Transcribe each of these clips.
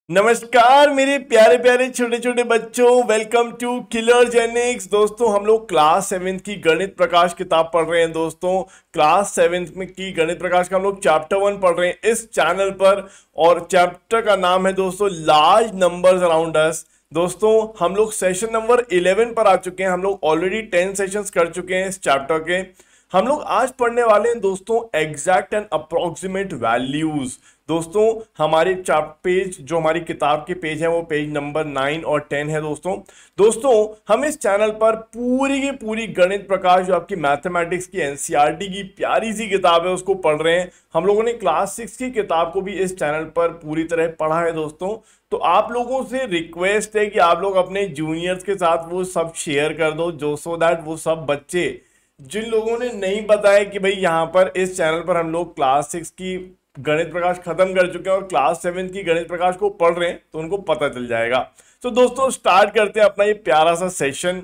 नमस्कार मेरे प्यारे प्यारे छोटे छोटे बच्चों, वेलकम टू किलर जेनिक्स। दोस्तों हम लोग क्लास सेवेंथ की गणित प्रकाश किताब पढ़ रहे हैं। दोस्तों क्लास सेवेंथ में की गणित प्रकाश का हम लोग चैप्टर 1 पढ़ रहे हैं इस चैनल पर, और चैप्टर का नाम है दोस्तों लार्ज नंबर्स अराउंड अस। दोस्तों हम लोग सेशन नंबर 11 पर आ चुके हैं। हम लोग ऑलरेडी 10 सेशंस कर चुके हैं इस चैप्टर के। हम लोग आज पढ़ने वाले हैं दोस्तों एग्जैक्ट एंड अप्रोक्सीमेट वैल्यूज। दोस्तों हमारे पेज जो हमारी किताब के पेज है वो पेज नंबर 9 और 10 है। दोस्तों हम इस चैनल पर पूरी की पूरी गणित प्रकाश जो आपकी मैथमेटिक्स की एनसीईआरटी की प्यारी सी किताब है उसको पढ़ रहे हैं। हम लोगों ने क्लास 6 की किताब को भी इस चैनल पर पूरी तरह पढ़ा है। दोस्तों तो आप लोगों से रिक्वेस्ट है कि आप लोग अपने जूनियर्स के साथ वो सब शेयर कर दो, जो सो दैट वो सब बच्चे जिन लोगों ने नहीं बताया कि भाई यहाँ पर इस चैनल पर हम लोग क्लास 6 की गणित प्रकाश खत्म कर चुके हैं और क्लास 7 की गणित प्रकाश को पढ़ रहे हैं, तो उनको पता चल जाएगा। तो दोस्तों स्टार्ट करते हैं अपना ये प्यारा सा सेशन।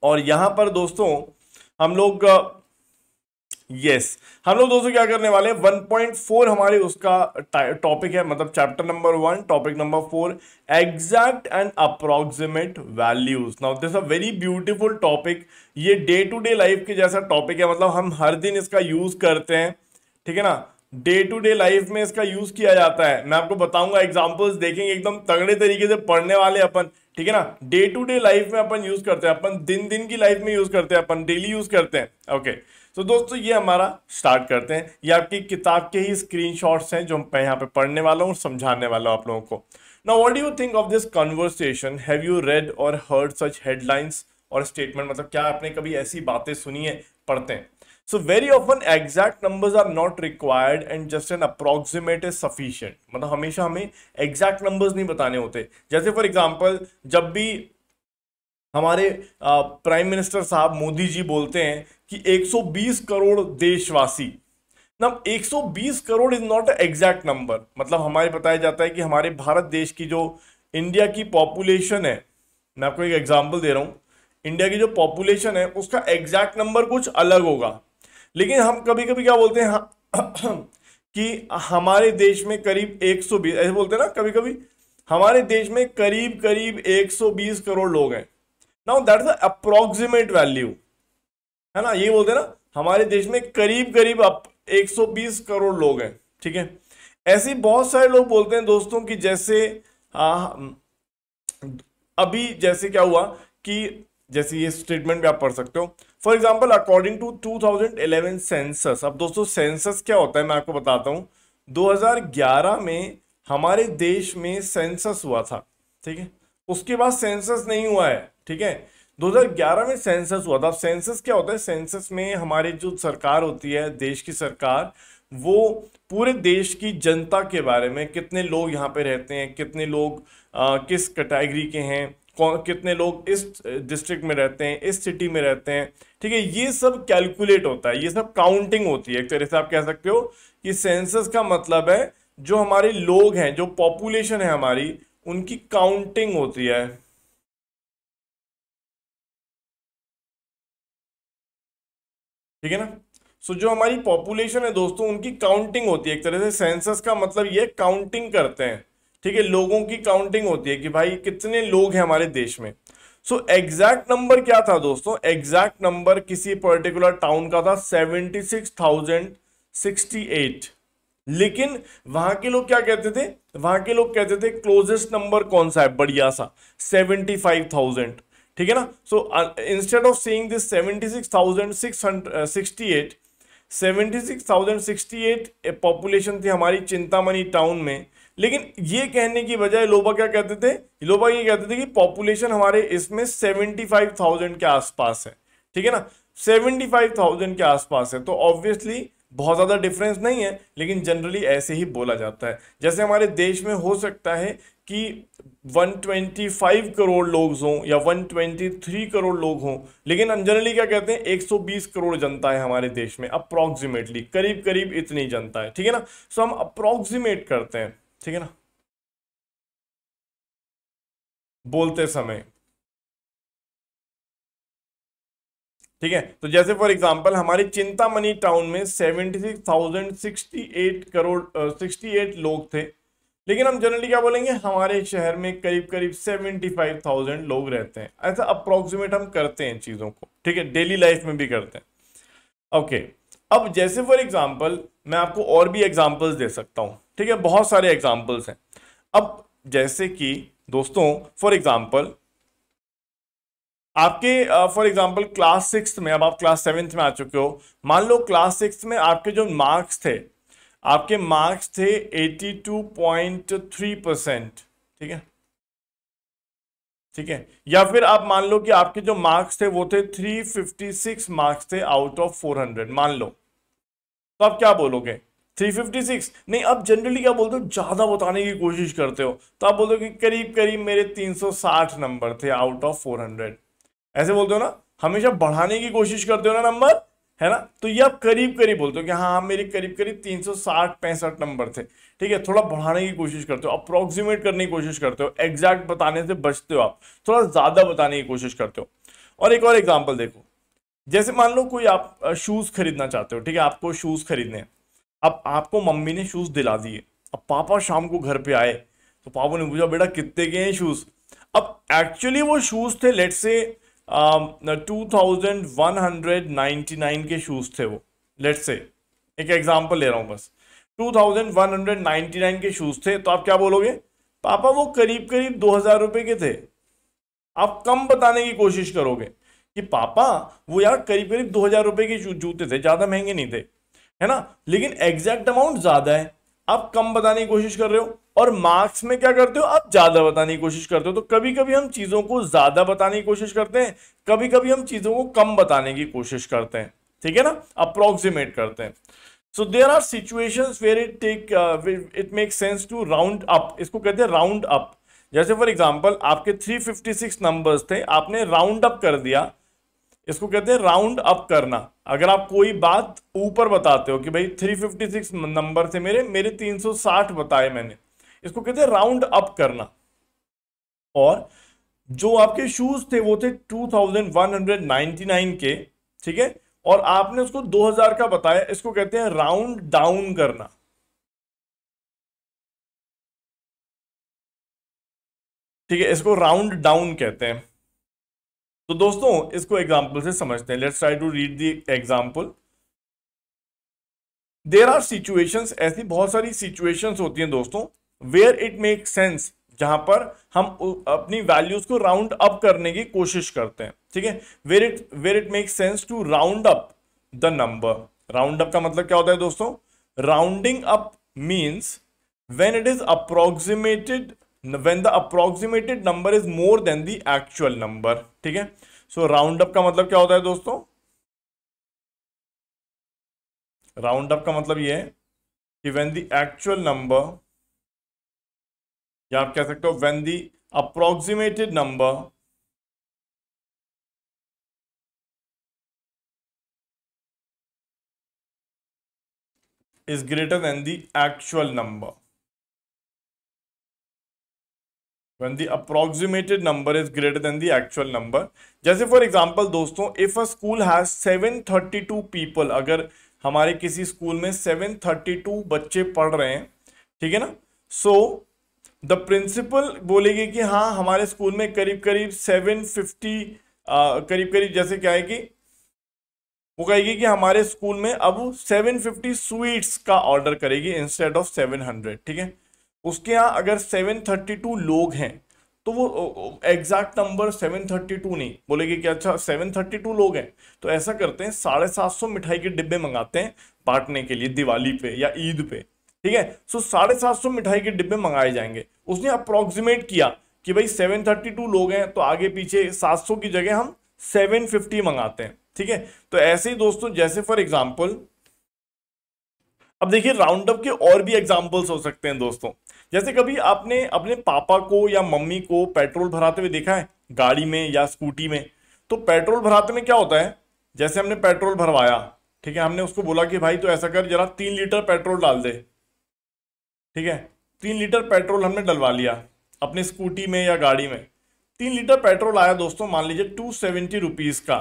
और यहां पर दोस्तों हम लोग हम लोग दोस्तों क्या करने वाले हैं, 1.4 हमारे उसका टॉपिक है, मतलब chapter number 1 topic number 4 exact and approximate values. Now this a very beautiful topic. ये डे टू डे लाइफ के जैसा टॉपिक है, मतलब हम हर दिन इसका यूज करते हैं, ठीक है ना। डे टू डे लाइफ में इसका यूज किया जाता है। मैं आपको बताऊंगा, एग्जांपल्स देखेंगे, एकदम तगड़े तरीके से पढ़ने वाले अपन, ठीक है ना। डे टू डे लाइफ में अपन यूज करते हैं, अपन दिन दिन की लाइफ में यूज करते हैं, अपन डेली यूज करते हैं। ओके तो दोस्तों ये हमारा स्टार्ट करते हैं। ये आपकी किताब के ही स्क्रीनशॉट्स हैं जो मैं यहाँ पे पढ़ने वाला हूँ और समझाने वाला हूँ आप लोगों को। Now what do you think of this conversation? Have you read और हर्ड सच हेडलाइंस और स्टेटमेंट? मतलब क्या आपने कभी ऐसी बातें सुनी है? पढ़ते हैं। So very often exact numbers are not required and just an approximate is sufficient। मतलब हमेशा हमें exact numbers नहीं बताने होते। जैसे फॉर एग्जांपल जब भी हमारे प्राइम मिनिस्टर साहब मोदी जी बोलते हैं कि 120 करोड़ देशवासी, ना 120 crore is not exact number. मतलब हमारे बताया जाता है कि हमारे भारत देश की जो इंडिया की पॉपुलेशन है, मैं आपको एक एग्जांपल दे रहा हूं, इंडिया की जो पॉपुलेशन है उसका एग्जैक्ट नंबर कुछ अलग होगा। लेकिन हम कभी कभी क्या बोलते हैं कि हमारे देश में करीब 120, ऐसे बोलते हैं ना कभी कभी, हमारे देश में करीब करीब 120 करोड़ लोग हैं। Now that is approximate value, है ना। ये बोलते हैं ना हमारे देश में करीब करीब 120 करोड़ लोग हैं, ठीक है। ऐसे बहुत सारे लोग बोलते हैं दोस्तों कि जैसे अभी जैसे क्या हुआ कि जैसे ये स्टेटमेंट भी आप पढ़ सकते हो। For example according to 2011 census. अब दोस्तों सेंसस क्या होता है मैं आपको बताता हूं। 2011 में हमारे देश में सेंसस हुआ था, ठीक है। उसके बाद सेंसस नहीं हुआ है, ठीक है। 2011 में सेंसस हुआ था। अब सेंसस क्या होता है? सेंसस में हमारी जो सरकार होती है, देश की सरकार, वो पूरे देश की जनता के बारे में, कितने लोग यहाँ पे रहते हैं, कितने लोग किस कैटेगरी के हैं, कितने लोग इस डिस्ट्रिक्ट में रहते हैं, इस सिटी में रहते हैं, ठीक है, ये सब कैलकुलेट होता है, ये सब काउंटिंग होती है। एक तरह से आप कह सकते हो कि सेंसस का मतलब है जो हमारे लोग हैं, जो पॉपुलेशन है हमारी, उनकी काउंटिंग होती है, ठीक है ना। सो जो हमारी पॉपुलेशन है दोस्तों उनकी काउंटिंग होती है। एक तरह से सेंसस का मतलब ये काउंटिंग करते हैं, ठीक है, लोगों की काउंटिंग होती है कि भाई कितने लोग हैं हमारे देश में। सो एग्जैक्ट नंबर क्या था दोस्तों? एग्जैक्ट नंबर किसी पर्टिकुलर टाउन का था 76,068। लेकिन वहां के लोग क्या कहते थे? वहां के लोग कहते थे क्लोजेस्ट नंबर कौन सा है बढ़िया सा, 75,000, ठीक है ना। So instead of saying this 76,668, 76,068 population थी हमारी चिंतामणि टाउन में। लेकिन ये कहने की बजाय लोग क्या कहते थे? लोग ये कहते थे कि पॉपुलेशन हमारे इसमें 75,000 के आसपास है, ठीक है ना, 75,000 के आसपास है। तो ऑब्वियसली बहुत ज्यादा डिफरेंस नहीं है, लेकिन जनरली ऐसे ही बोला जाता है। जैसे हमारे देश में हो सकता है कि 125 करोड़ लोग हों या 123 करोड़ लोग हों, लेकिन हम जनरली क्या कहते हैं, 120 करोड़ जनता है हमारे देश में, अप्रोक्सीमेटली करीब करीब इतनी जनता है, ठीक है ना। सो हम अप्रोक्सीमेट करते हैं, ठीक है ना, बोलते समय, ठीक है। तो जैसे फॉर एग्जांपल हमारी चिंतामणि टाउन में 76,068 करोड़ 68 लोग थे, लेकिन हम जनरली क्या बोलेंगे, हमारे शहर में करीब करीब 75,000 लोग रहते हैं, ऐसा अप्रोक्सीमेट हम करते हैं चीजों को, ठीक है, डेली लाइफ में भी करते हैं। ओके, अब जैसे फॉर एग्जांपल मैं आपको और भी एग्जांपल्स दे सकता हूं, ठीक है, बहुत सारे एग्जांपल्स हैं। अब जैसे कि दोस्तों फॉर एग्जांपल आपके फॉर एग्जांपल क्लास 6 में, अब आप क्लास 7th में आ चुके हो, मान लो क्लास 6 में आपके जो मार्क्स थे, आपके मार्क्स थे 82.3%, ठीक है, ठीक है, या फिर आप मान लो कि आपके जो मार्क्स थे वो थे 356 मार्क्स थे आउट ऑफ 400, मान लो, तो आप क्या बोलोगे, 356 नहीं, आप जनरली क्या बोलते हो, ज्यादा बताने की कोशिश करते हो, तो आप बोलते हो कि करीब करीब मेरे 360 नंबर थे आउट ऑफ 400, ऐसे बोलते हो ना, हमेशा बढ़ाने की कोशिश करते हो ना नंबर, है ना, तो ये आप करीब करीब बोलते हो कि हाँ मेरे करीब करीब 360-65 नंबर थे, ठीक है, थोड़ा बढ़ाने की कोशिश करते हो, अप्रोक्सीमेट करने की कोशिश करते हो, एग्जैक्ट बताने से बचते हो, आप थोड़ा ज्यादा बताने की कोशिश करते हो। और एक और एग्जाम्पल देखो, जैसे मान लो कोई आप शूज खरीदना चाहते हो, ठीक है, आपको शूज खरीदने हैं, अब आपको मम्मी ने शूज दिला दिए, अब पापा शाम को घर पे आए, तो पापा ने पूछा बेटा कितने के हैं शूज, अब एक्चुअली वो शूज थे लेट्स से 2199 के शूज थे वो, लेट्स से, एक एग्जांपल ले रहा हूं बस, 2199 के शूज थे, तो आप क्या बोलोगे, पापा वो करीब करीब 2000 रुपए के थे, आप कम बताने की कोशिश करोगे कि पापा वो यार करीब करीब 2000 रुपए के जूते थे, ज्यादा महंगे नहीं थे, है ना, लेकिन एग्जैक्ट अमाउंट ज्यादा है, आप कम बताने की कोशिश कर रहे हो, और मार्क्स में क्या करते हो, आप ज्यादा बताने की कोशिश करते हो। तो कभी कभी हम चीजों को ज्यादा बताने की कोशिश करते हैं, कभी कभी हम चीजों को कम बताने की कोशिश करते हैं, ठीक है ना, अप्रोक्सीमेट करते हैं। So there are situations where it make sense to round up, इसको कहते हैं राउंड अप। जैसे फॉर एग्जांपल आपके 356 नंबर्स थे, आपने राउंड अप कर दिया, इसको कहते हैं राउंड अप करना। अगर आप कोई बात ऊपर बताते हो कि भाई 356 नंबर थे मेरे मेरे 360 बताए मैंने, इसको कहते हैं राउंड अप करना। और जो आपके शूज थे वो थे 2199 के, ठीक है, और आपने उसको 2000 का बताया, इसको कहते हैं राउंड डाउन करना, ठीक है, इसको राउंड डाउन कहते हैं। तो दोस्तों इसको एग्जांपल से समझते हैं, let's try to read the example. There are situations, ऐसी बहुत सारी सिचुएशंस होती हैं दोस्तों, वेयर इट मेक सेंस, जहां पर हम अपनी वैल्यूज को राउंड अप करने की कोशिश करते हैं, ठीक है, where it make sense to round up the number. Round up का मतलब क्या होता है दोस्तों, rounding up means when it is approximated, when the approximated number is more than the actual number, ठीक है। सो राउंड अप का मतलब क्या होता है दोस्तों, राउंड अप का मतलब ये है कि व्हेन द एक्चुअल नंबर, या आप कह सकते हो when the approximated number is greater than the actual number, when the approximated number is greater than the actual number। जैसे फॉर एग्जांपल दोस्तों, if a school has 732 people, अगर हमारे किसी स्कूल में 732 बच्चे पढ़ रहे हैं, ठीक है ना, सो द प्रिंसिपल बोलेगी कि हाँ हमारे स्कूल में करीब करीब 750, करीब करीब जैसे क्या है कि वो कहेगी कि हमारे स्कूल में अब 750 स्वीट्स का ऑर्डर करेगी इंस्टेड ऑफ 700, ठीक है। उसके यहाँ अगर 732 लोग हैं तो वो एग्जैक्ट नंबर 732 नहीं बोलेगी कि अच्छा 732 लोग हैं, तो ऐसा करते हैं 750 मिठाई के डिब्बे मंगाते हैं बांटने के लिए दिवाली पे या ईद पे, ठीक है। सो 750 मिठाई के डिब्बे मंगाए जाएंगे, उसने अप्रोक्सीमेट किया कि भाई 732 लोग हैं तो आगे पीछे 700 की जगह हम 750 मंगाते हैं, ठीक है। तो ऐसे ही दोस्तों, जैसे फॉर एग्जांपल अब देखिए राउंड अप के और भी एग्जांपल्स हो सकते हैं दोस्तों। जैसे कभी आपने अपने पापा को या मम्मी को पेट्रोल भराते हुए देखा है गाड़ी में या स्कूटी में, तो पेट्रोल भराते में क्या होता है, जैसे हमने पेट्रोल भरवाया, ठीक है, हमने उसको बोला कि भाई तो ऐसा कर जरा 3 लीटर पेट्रोल डाल दे, ठीक है, 3 लीटर पेट्रोल हमने डलवा लिया अपनी स्कूटी में या गाड़ी में, 3 लीटर पेट्रोल आया दोस्तों मान लीजिए 270 रुपीज का,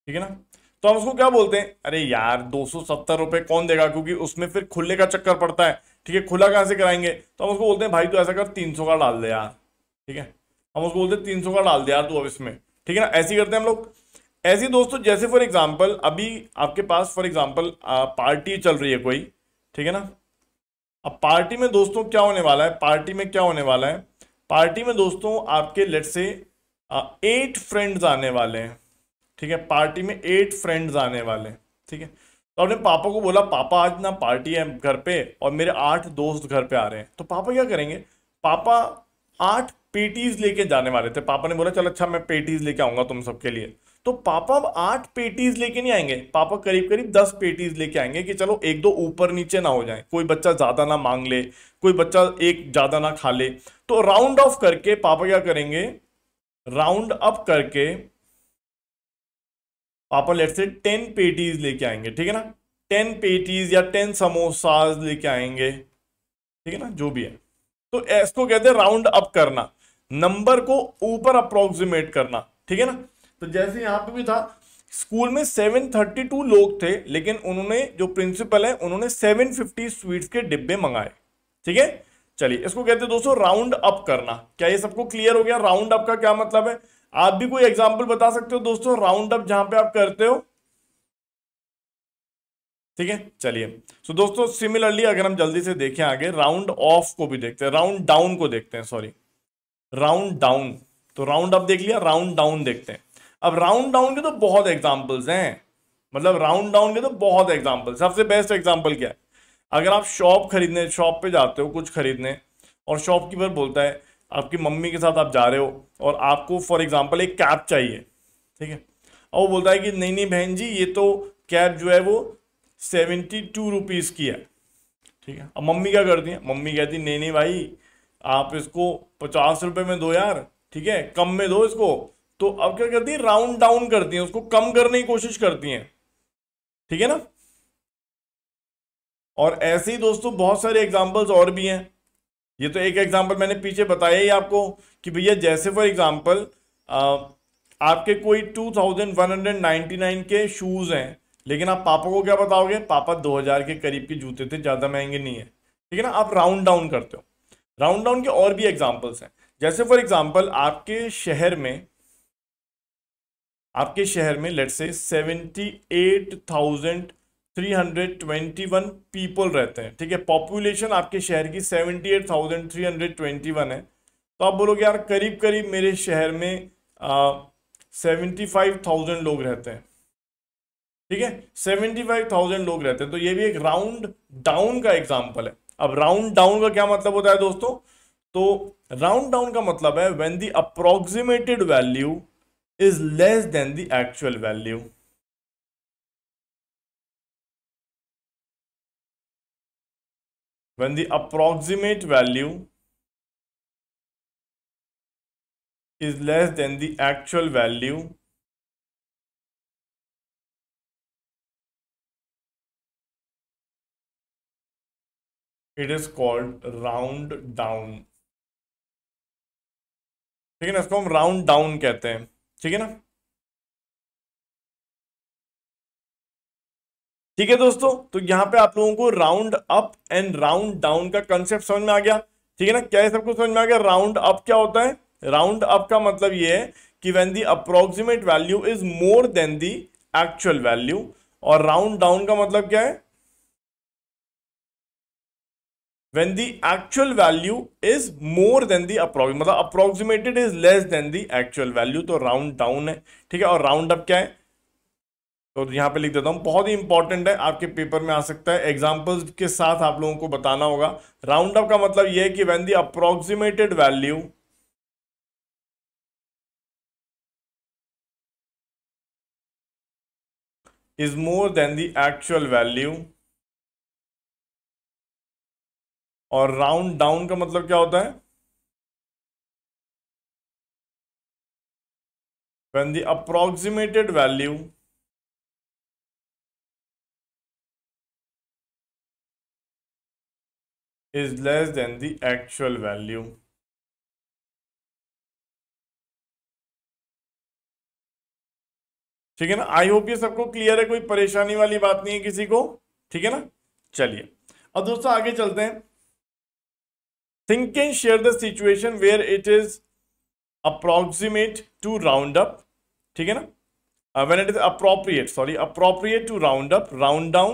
ठीक है ना। तो हम उसको क्या बोलते हैं, अरे यार 270 रुपए कौन देगा, क्योंकि उसमें फिर खुले का चक्कर पड़ता है, ठीक है, खुला कहां से कराएंगे, तो हम उसको बोलते हैं भाई तू ऐसा कर 300 का डाल दे यार, ठीक है, हम उसको बोलते हैं 300 का डाल दे यार तू अब इसमें, ठीक है ना, ऐसे ही करते हैं हम लोग। ऐसे ही दोस्तों जैसे फॉर एग्जाम्पल अभी आपके पास फॉर एग्जाम्पल पार्टी चल रही है कोई, ठीक है ना, अब पार्टी में दोस्तों क्या होने वाला है, पार्टी में क्या होने वाला है, पार्टी में दोस्तों आपके लेट से 8 फ्रेंड्स आने वाले हैं, ठीक है, पार्टी में 8 फ्रेंड्स आने वाले हैं, ठीक है, तो अपने पापा को बोला पापा आज ना पार्टी है घर पे और मेरे 8 दोस्त घर पे आ रहे हैं, तो पापा क्या करेंगे, पापा 8 पेटीज लेके जाने वाले थे, पापा ने बोला चल अच्छा मैं पेटीज लेके आऊंगा तुम सबके लिए, तो पापा अब 8 पेटीज लेके नहीं आएंगे, पापा करीब करीब 10 पेटीज लेके आएंगे कि चलो एक दो ऊपर नीचे ना हो जाए, कोई बच्चा ज्यादा ना मांग ले, कोई बच्चा एक ज्यादा ना खा ले, तो राउंड ऑफ करके पापा क्या करेंगे, राउंड अप करके पापा लेट से 10 पेटीज लेके आएंगे, ठीक है ना, 10 पेटीज या 10 समोसाज लेके आएंगे, ठीक है ना, जो भी है, तो इसको कहते हैं राउंड अप करना, नंबर को ऊपर अप्रोक्सीमेट करना, ठीक है ना। तो जैसे यहां पे भी था, स्कूल में 732 लोग थे, लेकिन उन्होंने जो प्रिंसिपल है उन्होंने 750 स्वीट्स के डिब्बे मंगाए, ठीक है। चलिए इसको कहते हैं दोस्तों राउंड अप करना। क्या ये सबको क्लियर हो गया राउंड अप का क्या मतलब है? आप भी कोई एग्जांपल बता सकते हो दोस्तों राउंड अप जहां पे आप करते हो, ठीक है। चलिए सो दोस्तों सिमिलरली अगर हम जल्दी से देखें आगे, राउंड ऑफ को भी देखते हैं, राउंड डाउन को देखते हैं, सॉरी राउंड डाउन, तो राउंड अप देख लिया, राउंड डाउन देखते हैं। अब राउंड डाउन के तो बहुत एग्जांपल्स हैं, मतलब राउंड डाउन के तो बहुत एग्जांपल, सबसे बेस्ट एग्जांपल क्या है, अगर आप शॉप खरीदने, शॉप पे जाते हो कुछ खरीदने और शॉपकीपर बोलता है, आपकी मम्मी के साथ आप जा रहे हो और आपको फॉर एग्जांपल एक कैप चाहिए, ठीक है, और वो बोलता है कि नहीं नहीं बहन जी ये तो कैप जो है वो 72 रुपीज की है, ठीक है। अब मम्मी क्या करती है, मम्मी कहती नहीं नहीं भाई आप इसको 50 रुपए में दो यार, ठीक है, कम में दो इसको, तो अब क्या करती है राउंड डाउन करती है, उसको कम करने की कोशिश करती हैं, ठीक है ना। और ऐसे ही दोस्तों बहुत सारे एग्जांपल्स और भी हैं, ये तो एक एग्जांपल मैंने पीछे बताया ही आपको कि भैया जैसे फॉर एग्जांपल आपके कोई 2199 के शूज हैं, लेकिन आप पापा को क्या बताओगे, पापा 2000 के करीब के जूते थे, ज्यादा महंगे नहीं है, ठीक है ना, आप राउंड डाउन करते हो। राउंड डाउन के और भी एग्जांपल्स हैं, जैसे फॉर एग्जांपल आपके शहर में लेट्स से 78,321 पीपल रहते हैं, ठीक है, पॉपुलेशन आपके शहर की 78,321 है, तो आप बोलोगे यार करीब करीब मेरे शहर में 75,000 लोग रहते हैं, ठीक है, 75,000 लोग रहते हैं, तो ये भी एक राउंड डाउन का एग्जाम्पल है। अब राउंड डाउन का क्या मतलब होता है दोस्तों, तो राउंड डाउन का मतलब है when the approximated value is less than the actual value, when the approximate value is less than the actual value, it is called round down, ठीक है ना, इसको हम राउंड डाउन कहते हैं, ठीक है ना। ठीक है दोस्तों, तो यहां पे आप लोगों को round up and round down का कंसेप्ट समझ में आ गया, ठीक है ना, क्या है सबको समझ में आ गया। राउंड अप क्या होता है, राउंड अप का मतलब ये है कि when the approximate value is more than the actual value, और राउंड डाउन का मतलब क्या है, when the actual value is more than the approximate, मतलब approximated is less than the actual value, तो राउंड डाउन है, ठीक है। और राउंड अप क्या है, तो यहां पे लिख देता हूं, बहुत ही इंपॉर्टेंट है, आपके पेपर में आ सकता है, एग्जांपल्स के साथ आप लोगों को बताना होगा। राउंड अप का मतलब यह है कि when the approximated value is more than the actual value, और राउंड डाउन का मतलब क्या होता है, when the approximated value is less than the actual value, ठीक है ना। आई होप ये सबको क्लियर है, कोई परेशानी वाली बात नहीं है किसी को, ठीक है ना। चलिए अब दोस्तों आगे चलते हैं। Think can share the situation where it is approximate to round up, ठीक है ना, when it is appropriate to round up, round down,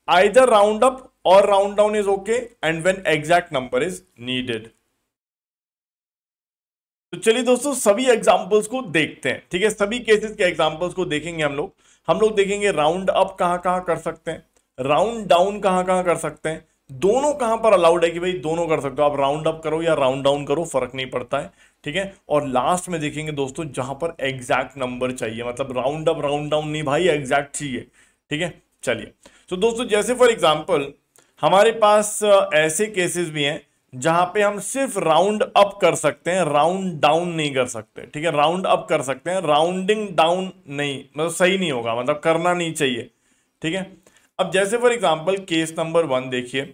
either round up or round down is okay, and when exact number is needed. तो चलिए दोस्तों सभी examples को देखते हैं, ठीक है, सभी केसेस के एग्जांपल्स को देखेंगे हम लोग देखेंगे राउंड अप कहां कहां कर सकते हैं, राउंड डाउन कहां कहां कर सकते हैं, दोनों कहां पर अलाउड है कि भाई दोनों कर सकते हो, आप राउंड अप करो या राउंड डाउन करो फर्क नहीं पड़ता है, ठीक है। और लास्ट में देखेंगे दोस्तों जहां पर एग्जैक्ट नंबर चाहिए, मतलब राउंड अप राउंड डाउन नहीं भाई, एग्जैक्ट चाहिए, ठीक है। चलिए तो दोस्तों जैसे फॉर एग्जांपल हमारे पास ऐसे केसेस भी हैं जहां पे हम सिर्फ राउंड अप कर सकते हैं, राउंड डाउन नहीं कर सकते, ठीक है, राउंड अप कर सकते हैं, राउंडिंग डाउन नहीं, मतलब सही नहीं होगा, मतलब करना नहीं चाहिए, ठीक है। अब जैसे फॉर एग्जांपल केस नंबर 1 देखिए,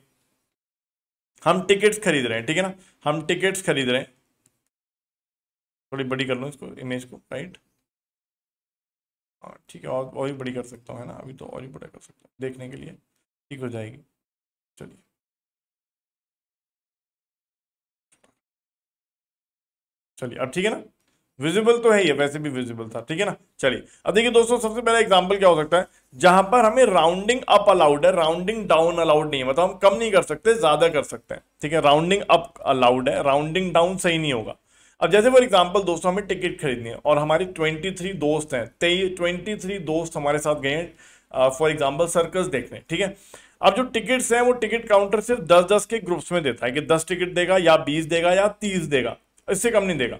हम टिकट्स खरीद रहे हैं, ठीक है ना, हम टिकट्स खरीद रहे हैं, थोड़ी बड़ी कर लो इसको, इमेज को, राइट, हाँ ठीक है, और भी बड़ी कर सकता हूँ, है ना, अभी तो और ही बड़ा कर सकता हूँ देखने के लिए, ठीक हो जाएगी। चलिए चलिए अब ठीक है ना, विजिबल तो है ही, वैसे भी विजिबल था, ठीक है ना। चलिए अब देखिए दोस्तों सबसे पहला एग्जांपल क्या हो सकता है, जहां पर हमें राउंडिंग अप अलाउड है, राउंडिंग डाउन अलाउड नहीं है, मतलब हम कम नहीं कर सकते, ज्यादा कर सकते हैं, ठीक है, राउंडिंग अप अलाउड है, राउंडिंग डाउन सही नहीं होगा। अब जैसे फॉर एग्जांपल दोस्तों हमें टिकट खरीदनी है और हमारी 23 दोस्त हैं, 23 दोस्त हमारे साथ गए हैं फॉर एग्जांपल सर्कस देखने, ठीक है। अब जो टिकट्स हैं वो टिकट काउंटर सिर्फ 10-10 के ग्रुप्स में देता है कि 10 टिकट देगा या 20 देगा या 30 देगा, इससे कम नहीं देगा।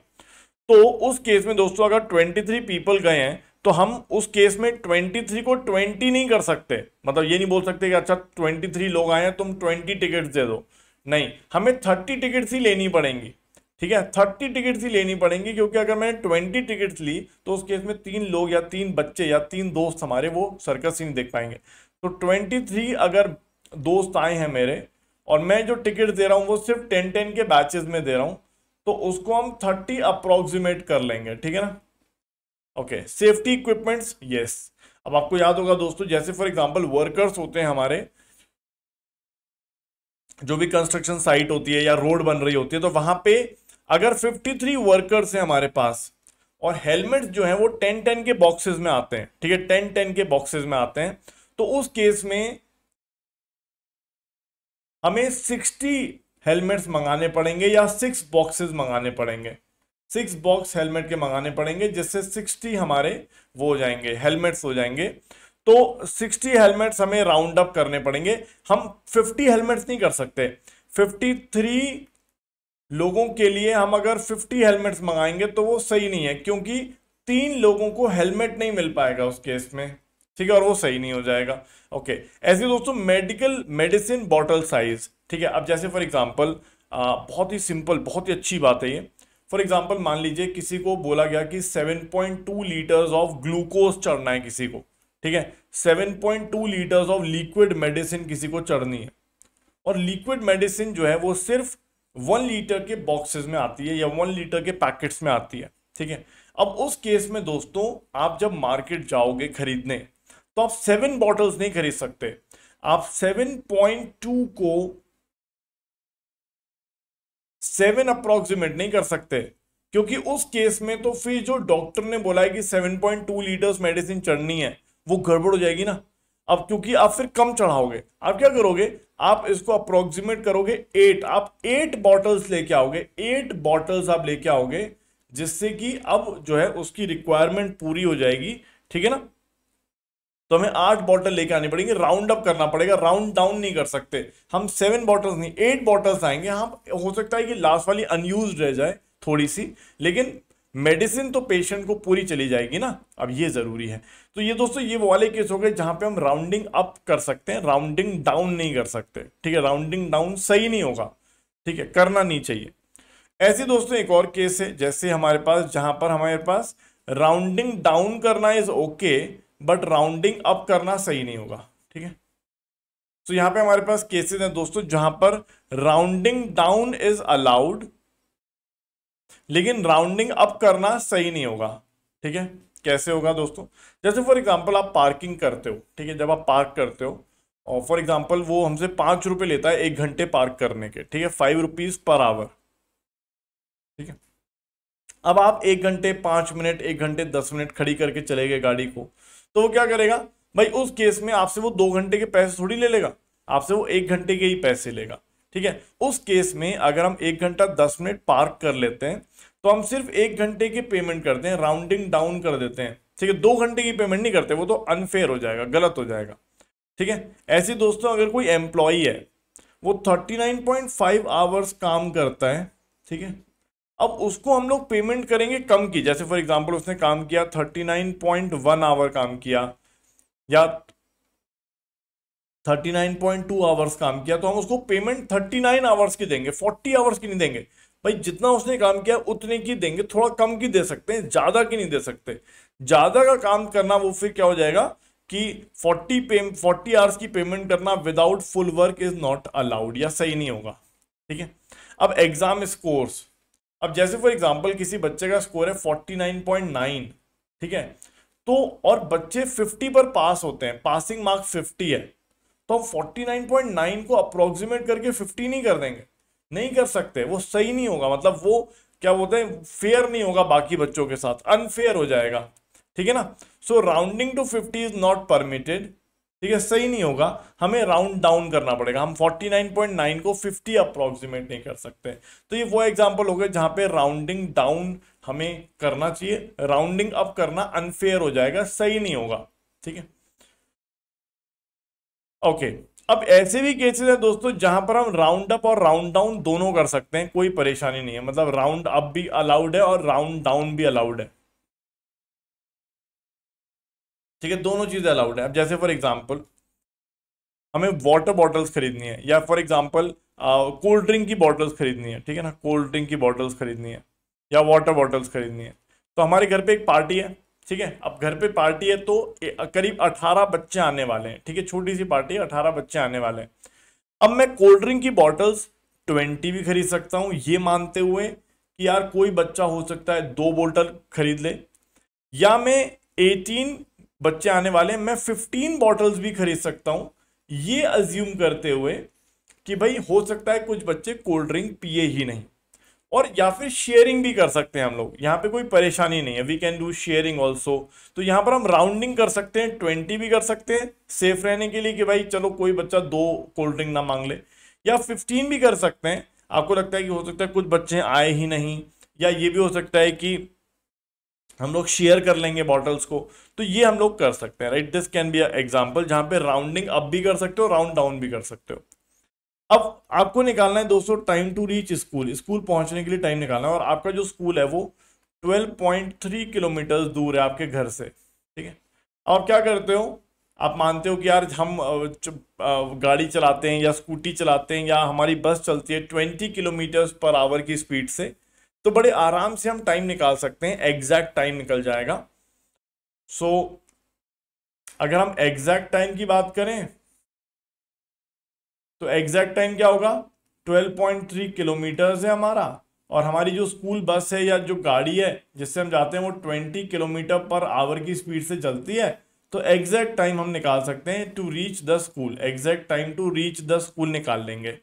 तो उस केस में दोस्तों अगर 23 पीपल गए हैं तो हम उस केस में 23 को 20 नहीं कर सकते, मतलब ये नहीं बोल सकते कि अच्छा 23 लोग आए हैं तुम 20 टिकट्स दे दो, नहीं, हमें 30 टिकट्स ही लेनी पड़ेंगी, ठीक है, 30 टिकट्स ही लेनी पड़ेंगी, क्योंकि अगर मैंने 20 टिकट्स ली तो उस केस में 3 लोग या 3 बच्चे या 3 दोस्त हमारे वो सर्कस ही नहीं देख पाएंगे। तो 23 अगर दोस्त आए हैं मेरे और मैं जो टिकट दे रहा हूं वो सिर्फ 10-10 के बैचेस में दे रहा हूं, तो उसको हम 30 अप्रोक्सीमेट कर लेंगे, ठीक है ना। ओके, सेफ्टी इक्विपमेंट्स, यस, अब आपको याद होगा दोस्तों जैसे फॉर एग्जांपल वर्कर्स होते हैं हमारे, जो भी कंस्ट्रक्शन साइट होती है या रोड बन रही होती है, तो वहां पे अगर 53 वर्कर्स हैं हमारे पास और हेलमेट्स जो हैं वो 10-10 के बॉक्सेस में आते हैं, ठीक है, 10-10 के बॉक्सेस में आते हैं, तो उस केस में हमें 60 हेलमेट्स मंगाने पड़ेंगे या 6 बॉक्सेस मंगाने पड़ेंगे, 6 बॉक्स हेलमेट के मंगाने पड़ेंगे, जिससे 60 हमारे वो हो जाएंगे, हेलमेट्स हो जाएंगे। तो 60 हेलमेट्स हमें राउंड अप करने पड़ेंगे, हम 50 हेलमेट्स नहीं कर सकते, 53 लोगों के लिए हम अगर 50 हेलमेट्स मंगाएंगे तो वो सही नहीं है, क्योंकि 3 लोगों को हेलमेट नहीं मिल पाएगा उस केस में, ठीक है, और वो सही नहीं हो जाएगा। ओके, ऐसे दोस्तों मेडिसिन बॉटल साइज, ठीक है। अब जैसे फॉर एग्जांपल बहुत ही सिंपल, बहुत ही अच्छी बात है ये, फॉर एग्जांपल मान लीजिए किसी को बोला गया कि 7.2 लीटर्स ऑफ ग्लूकोज चढ़ना है किसी को, ठीक है, 7.2 लीटर्स ऑफ लिक्विड मेडिसिन किसी को चढ़नी है, और लिक्विड मेडिसिन जो है वो सिर्फ 1 लीटर के बॉक्सेस में आती है या 1 लीटर के पैकेट्स में आती है, ठीक है। अब उस केस में दोस्तों आप जब मार्केट जाओगे खरीदने तो आप 7 बॉटल्स नहीं खरीद सकते, आप 7.2 को 7 अप्रोक्सीमेट नहीं कर सकते, क्योंकि उस केस में तो फिर जो डॉक्टर ने बोला है कि 7.2 लीटर्स मेडिसिन चढ़नी है वो गड़बड़ हो जाएगी ना। अब क्योंकि आप फिर कम चढ़ाओगे, आप क्या करोगे, आप इसको अप्रोक्सीमेट करोगे 8, आप 8 बॉटल्स लेके आओगे, 8 बॉटल्स आप लेके आओगे, जिससे कि अब जो है उसकी रिक्वायरमेंट पूरी हो जाएगी, ठीक है ना। तो हमें 8 बॉटल लेके आनी पड़ेंगे, राउंड अप करना पड़ेगा, राउंड डाउन नहीं कर सकते हम, 7 बॉटल्स नहीं 8 बॉटल्स आएंगे। हम हो सकता है कि लास्ट वाली अनयूज्ड रह जाए थोड़ी सी, लेकिन मेडिसिन तो पेशेंट को पूरी चली जाएगी ना, अब ये जरूरी है। तो ये दोस्तों ये वो वाले केस हो गए जहां पे हम राउंडिंग अप कर सकते हैं, राउंडिंग डाउन नहीं कर सकते, ठीक है, राउंडिंग डाउन सही नहीं होगा, ठीक है, करना नहीं चाहिए। ऐसे दोस्तों एक और केस है जैसे हमारे पास, जहां पर हमारे पास राउंडिंग डाउन करना is okay but rounding up करना सही नहीं होगा, ठीक है। तो यहां पे हमारे पास केसेस हैं दोस्तों जहां पर राउंडिंग डाउन इज अलाउड लेकिन राउंडिंग अप करना सही नहीं होगा, ठीक है। कैसे होगा दोस्तों, जैसे फॉर एग्जांपल आप पार्किंग करते हो, ठीक है, जब आप पार्क करते हो और फॉर एग्जाम्पल वो हमसे 5 रुपए लेता है 1 घंटे पार्क करने के, ठीक है, 5 रुपीज पर आवर, ठीक है। अब आप 1 घंटे 5 मिनट 1 घंटे 10 मिनट खड़ी करके चले गए गाड़ी को, तो वो क्या करेगा भाई, उस केस में आपसे वो 2 घंटे के पैसे थोड़ी ले लेगा, आपसे वो 1 घंटे के ही पैसे लेगा, ठीक है। उस केस में अगर हम 1 घंटा 10 मिनट पार्क कर लेते हैं तो हम सिर्फ 1 घंटे की पेमेंट करते हैं, राउंडिंग डाउन कर देते हैं, ठीक है। 2 घंटे की पेमेंट नहीं करते, वो तो अनफेयर हो जाएगा, गलत हो जाएगा, ठीक है। ऐसे दोस्तों अगर कोई एम्प्लॉई है वो 39.5 आवर्स काम करता है, ठीक है, अब उसको हम लोग पेमेंट करेंगे कम की, जैसे फॉर एग्जांपल उसने काम किया 39.1 आवर काम किया या 39.2 आवर्स काम किया, तो हम उसको पेमेंट 39 आवर्स की देंगे, 40 आवर्स की नहीं देंगे भाई। जितना उसने काम किया उतने की देंगे, थोड़ा कम की दे सकते हैं, ज्यादा की नहीं दे सकते। ज्यादा का काम करना वो फिर क्या हो जाएगा कि 40 आवर्स की पेमेंट करना without full work is not allowed, या सही नहीं होगा, ठीक है। अब एग्जाम स्कोर्स, अब जैसे फॉर एग्जांपल किसी बच्चे का स्कोर है 49.9, ठीक है, तो और बच्चे 50 पर पास होते हैं, पासिंग मार्क 50 है, तो हम 49.9 को अप्रोक्सीमेट करके 50 नहीं कर देंगे, नहीं कर सकते, वो सही नहीं होगा, मतलब वो क्या बोलते हैं, फेयर नहीं होगा बाकी बच्चों के साथ, अनफेयर हो जाएगा, ठीक है ना। So rounding to 50 is not permitted, ठीक है, सही नहीं होगा, हमें राउंड डाउन करना पड़ेगा, हम 49.9 को 50 अप्रोक्सीमेट नहीं कर सकते। तो ये वो एग्जांपल हो गए जहां पे राउंडिंग डाउन हमें करना चाहिए, राउंडिंग अप करना अनफेयर हो जाएगा, सही नहीं होगा, ठीक है। ओके, अब ऐसे भी केसेस है दोस्तों जहां पर हम राउंड अप और राउंड डाउन दोनों कर सकते हैं, कोई परेशानी नहीं है, मतलब राउंड अप भी अलाउड है और राउंड डाउन भी अलाउड है, ठीक है, दोनों चीजें अलाउड है। अब जैसे फॉर एग्जांपल हमें वाटर बॉटल्स खरीदनी है, या फॉर एग्जांपल कोल्ड ड्रिंक की बॉटल्स खरीदनी है, ठीक है ना, कोल्ड ड्रिंक की बॉटल्स खरीदनी है या वाटर बॉटल्स खरीदनी है, तो हमारे घर पे एक पार्टी है, ठीक है। अब घर पे पार्टी है तो करीब 18 बच्चे आने वाले हैं, ठीक है, छोटी सी पार्टी है, 18 बच्चे आने वाले हैं। अब मैं कोल्ड ड्रिंक की बॉटल्स 20 भी खरीद सकता हूँ, ये मानते हुए कि यार कोई बच्चा हो सकता है 2 बोतल खरीद ले, या मैं 18 बच्चे आने वाले हैं, मैं 15 बॉटल्स भी खरीद सकता हूं, ये अज्यूम करते हुए कि भाई हो सकता है कुछ बच्चे कोल्ड ड्रिंक पिए ही नहीं, और या फिर शेयरिंग भी कर सकते हैं हम लोग, यहाँ पे कोई परेशानी नहीं है, we can do sharing also. तो यहाँ पर हम राउंडिंग कर सकते हैं, 20 भी कर सकते हैं सेफ रहने के लिए कि भाई चलो कोई बच्चा 2 कोल्ड ड्रिंक ना मांग ले, या 15 भी कर सकते हैं, आपको लगता है कि हो सकता है कुछ बच्चे आए ही नहीं, या ये भी हो सकता है कि हम लोग शेयर कर लेंगे बॉटल्स को, तो ये हम लोग कर सकते हैं, right. This can be example जहां पे राउंडिंग अप भी कर सकते हो, राउंड डाउन भी कर सकते हो। अब आपको निकालना है दोस्तों time to reach school, school पहुंचने के लिए टाइम निकालना है, और आपका जो स्कूल है वो 12.3 किलोमीटर दूर है आपके घर से, ठीक है। और क्या करते हो, आप मानते हो कि यार हम गाड़ी चलाते हैं या स्कूटी चलाते हैं या हमारी बस चलती है 20 किलोमीटर पर आवर की स्पीड से, तो बड़े आराम से हम टाइम निकाल सकते हैं, एग्जैक्ट टाइम निकल जाएगा। सो अगर हम एग्जैक्ट टाइम की बात करें तो एग्जैक्ट टाइम क्या होगा, 12.3 किलोमीटर्स है हमारा, और हमारी जो स्कूल बस है या जो गाड़ी है जिससे हम जाते हैं वो 20 किलोमीटर पर आवर की स्पीड से चलती है, तो एग्जैक्ट टाइम हम निकाल सकते हैं to reach the school, exact time to reach the school निकाल लेंगे।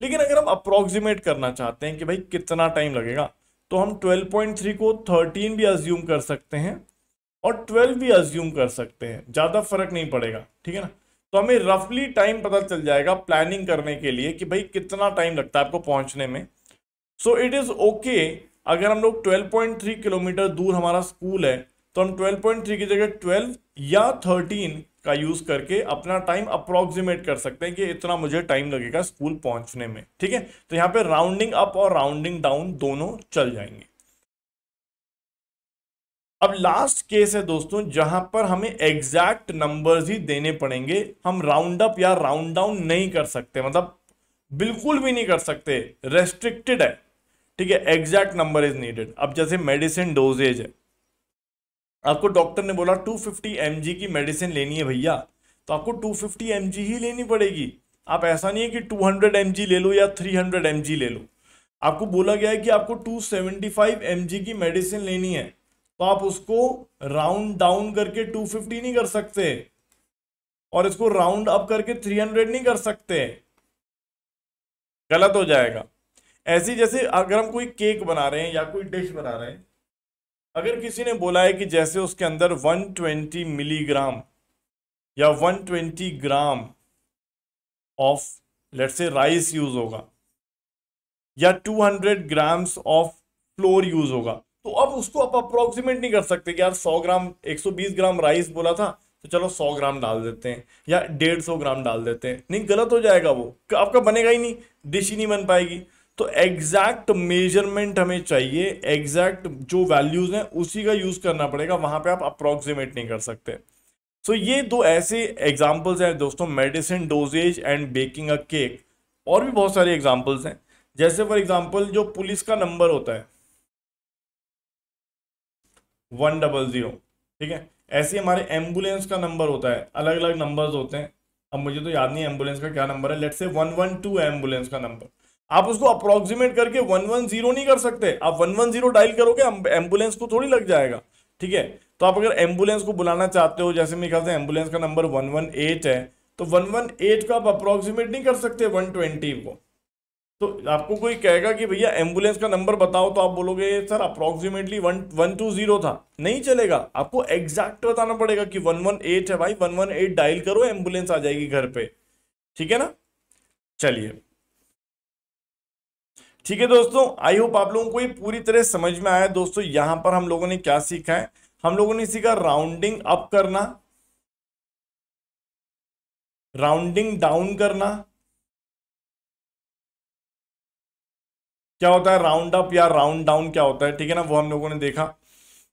लेकिन अगर हम अप्रोक्सीमेट करना चाहते हैं कि भाई कितना टाइम लगेगा, तो हम 12.3 को 13 भी अज्यूम कर सकते हैं और 12 भी अज्यूम कर सकते हैं, ज़्यादा फर्क नहीं पड़ेगा, ठीक है ना। तो हमें रफली टाइम पता चल जाएगा प्लानिंग करने के लिए कि भाई कितना टाइम लगता है आपको पहुंचने में। सो इट इज़ ओके अगर हम लोग 12.3 किलोमीटर दूर हमारा स्कूल है तो हम 12.3 की जगह 12 या 13 का यूज करके अपना टाइम अप्रोक्सीमेट कर सकते हैं कि इतना मुझे टाइम लगेगा स्कूल पहुंचने में, ठीक है। तो यहाँ पे राउंडिंग अप और राउंडिंग डाउन दोनों चल जाएंगे। अब लास्ट केस है दोस्तों जहां पर हमें एग्जैक्ट नंबर्स ही देने पड़ेंगे, हम राउंड अप या राउंड डाउन नहीं कर सकते, मतलब बिल्कुल भी नहीं कर सकते, रेस्ट्रिक्टेड है, ठीक है। Exact number is needed. अब जैसे मेडिसिन डोजेज है, आपको डॉक्टर ने बोला 250 mg की मेडिसिन लेनी है भैया, तो आपको 250 mg ही लेनी पड़ेगी। आप ऐसा नहीं है कि 200 mg ले लो या 300 mg ले लो, आपको बोला गया है कि आपको 275 mg की मेडिसिन लेनी है, तो आप उसको राउंड डाउन करके 250 नहीं कर सकते, और इसको राउंड अप करके 300 नहीं कर सकते, गलत हो जाएगा। ऐसी जैसे अगर हम कोई केक बना रहे हैं या कोई डिश बना रहे हैं, अगर किसी ने बोला है कि जैसे उसके अंदर 120 मिलीग्राम या 120 gram of let's say rice use होगा या 200 ग्राम्स ऑफ फ्लोर यूज होगा, तो अब उसको आप अप्रोक्सीमेट नहीं कर सकते कि यार 100 ग्राम 120 ग्राम राइस बोला था तो चलो 100 ग्राम डाल देते हैं या 150 ग्राम डाल देते हैं, नहीं, गलत हो जाएगा, वो आपका बनेगा ही नहीं, डिश ही नहीं बन पाएगी। तो एग्जैक्ट मेजरमेंट हमें चाहिए, एग्जैक्ट जो वैल्यूज हैं उसी का यूज करना पड़ेगा, वहां पे आप अप्रोक्सीमेट नहीं कर सकते। सो ये दो ऐसे एग्जाम्पल्स हैं दोस्तों, medicine dosages and baking a cake. और भी बहुत सारे एग्जाम्पल्स हैं, जैसे फॉर एग्जाम्पल जो पुलिस का नंबर होता है 100, ठीक है, ऐसे हमारे एम्बुलेंस का नंबर होता है, अलग अलग नंबर्स होते हैं, अब मुझे तो याद नहीं एम्बुलेंस का क्या नंबर है, लेट्स से 112 है एम्बुलेंस का नंबर। आप उसको अप्रोक्सीमेट करके 110 नहीं कर सकते, आप 110 डायल करोगे एम्बुलेंस को थोड़ी लग जाएगा, ठीक है। तो आप अगर एम्बुलेंस को बुलाना चाहते हो, जैसे मेरे ख्याल से एम्बुलेंस का नंबर 118 है, तो 118 को आप अप्रोक्सीमेट नहीं कर सकते 120 को। तो आपको कोई कहेगा कि भैया एम्बुलेंस का नंबर बताओ, तो आप बोलोगे सर अप्रोक्सीमेटली 120 था, नहीं चलेगा, आपको एग्जैक्ट बताना पड़ेगा कि 118 है भाई, 118 डायल करो, एम्बुलेंस आ जाएगी घर पे, ठीक है ना। चलिए ठीक है दोस्तों, आई होप आप लोगों को ये पूरी तरह समझ में आया। दोस्तों यहां पर हम लोगों ने क्या सीखा है, हम लोगों ने सीखा राउंडिंग अप करना, राउंडिंग डाउन करना, क्या होता है राउंड अप या राउंड डाउन क्या होता है, ठीक है ना, वो हम लोगों ने देखा।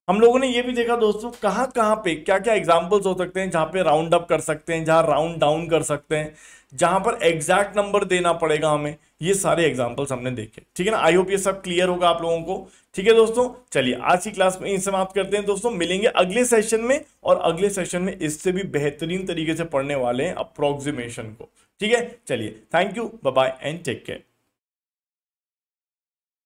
हम लोगों ने ये भी देखा दोस्तों कहां कहां पे क्या क्या एग्जांपल्स हो सकते हैं जहां पे राउंड अप कर सकते हैं, जहां राउंड डाउन कर सकते हैं, जहां पर एग्जैक्ट नंबर देना पड़ेगा हमें, ये सारे एग्जांपल्स हमने देखे, ठीक है ना। आई होप ये सब क्लियर होगा आप लोगों को, ठीक है दोस्तों। चलिए आज की क्लास में समाप्त करते हैं दोस्तों, मिलेंगे अगले सेशन में, और अगले सेशन में इससे भी बेहतरीन तरीके से पढ़ने वाले हैं अप्रोक्सीमेशन को, ठीक है। चलिए thank you, bye bye and take care.